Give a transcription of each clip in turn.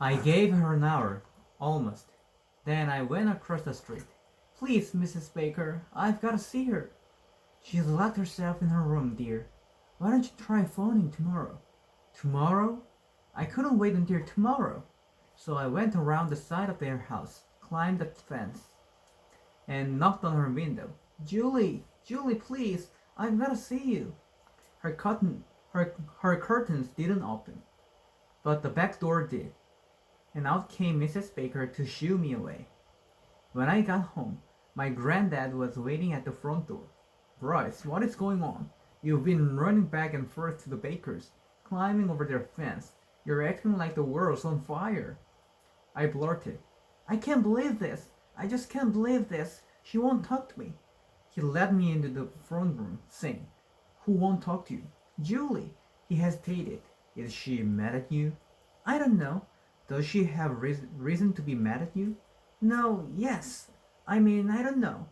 I gave her an hour, almost. Then I went across the street. Please, Mrs. Baker, I've got to see her. She's locked herself in her room, dear. Why don't you try phoning tomorrow? Tomorrow? I couldn't wait until tomorrow. So I went around the side of their house, climbed the fence, and knocked on her window. Julie, Julie, please, I've got to see you. Her curtain, her curtains didn't open, but the back door did, and out came Mrs. Baker to shoo me away. When I got home, my granddad was waiting at the front door. Bryce, what is going on? You've been running back and forth to the Bakers, climbing over their fence. You're acting like the world's on fire. I blurted. I can't believe this. I just can't believe this. She won't talk to me. He led me into the front room, saying, Who won't talk to you? Julie. He hesitated. Is she mad at you? I don't know. Does she have reason to be mad at you? No, yes. I mean, I don't know.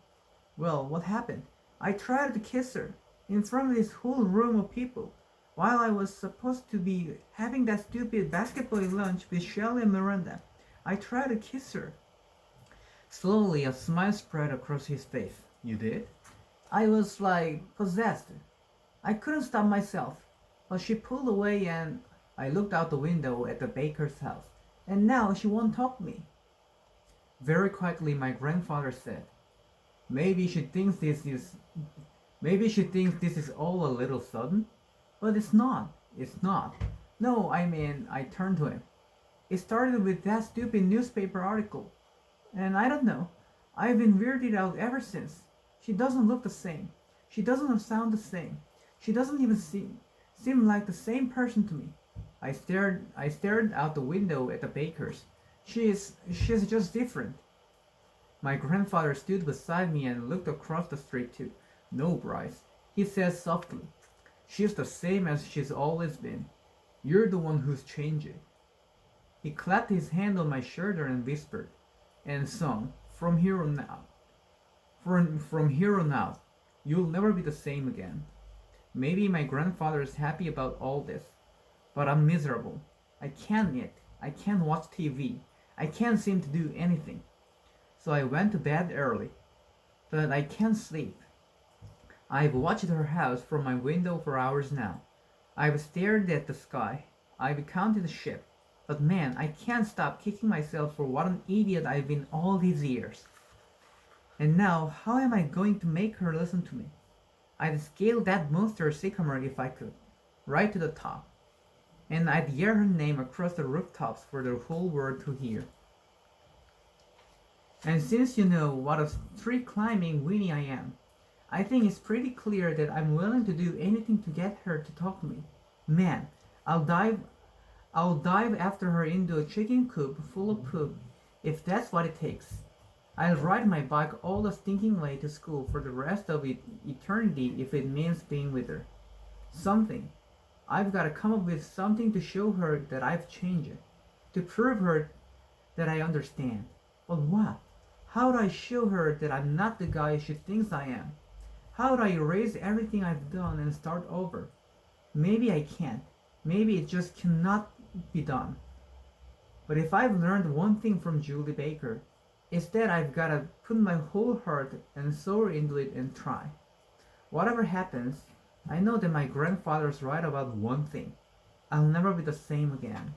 Well, what happened? I tried to kiss her in front of this whole room of people while I was supposed to be having that stupid basketball lunch with Shelley and Miranda. I tried to kiss her. Slowly, a smile spread across his face. You did? I was like possessed. I couldn't stop myself. But she pulled away and I looked out the window at the baker's house. And now she won't talk to me. Very quietly, my grandfather said, Maybe she thinks this is all a little sudden. But it's not. It's not. No, I mean, I turned to him. It started with that stupid newspaper article. And I don't know. I've been weirded out ever since. She doesn't look the same. She doesn't sound the same. She doesn't even seem like the same person to me. I stared out the window at the bakers. She's just different. My grandfather stood beside me and looked across the street too. No, Bryce, he said softly. She's the same as she's always been. You're the one who's changing. He clapped his hand on my shoulder and whispered, and sung, from here on out. From here on out, you'll never be the same again. Maybe my grandfather is happy about all this, but I'm miserable. I can't eat. I can't watch TV. I can't seem to do anything. So I went to bed early, but I can't sleep. I've watched her house from my window for hours now. I've stared at the sky. I've counted sheep. But man, I can't stop kicking myself for what an idiot I've been all these years. And now, how am I going to make her listen to me? I'd scale that monster sycamore if I could, right to the top. And I'd yell her name across the rooftops for the whole world to hear. And since you know what a tree-climbing weenie I am, I think it's pretty clear that I'm willing to do anything to get her to talk to me. Man, I'll dive after her into a chicken coop full of poop, if that's what it takes. I'll ride my bike all the stinking way to school for the rest of eternity if it means being with her. Something. I've got to come up with something to show her that I've changed, to prove her that I understand. But what? How do I show her that I'm not the guy she thinks I am? How do I erase everything I've done and start over? Maybe I can't. Maybe it just cannot be done. But if I've learned one thing from Julie Baker, it's that I've got to put my whole heart and soul into it and try. Whatever happens, I know that my grandfather's right about one thing. I'll never be the same again.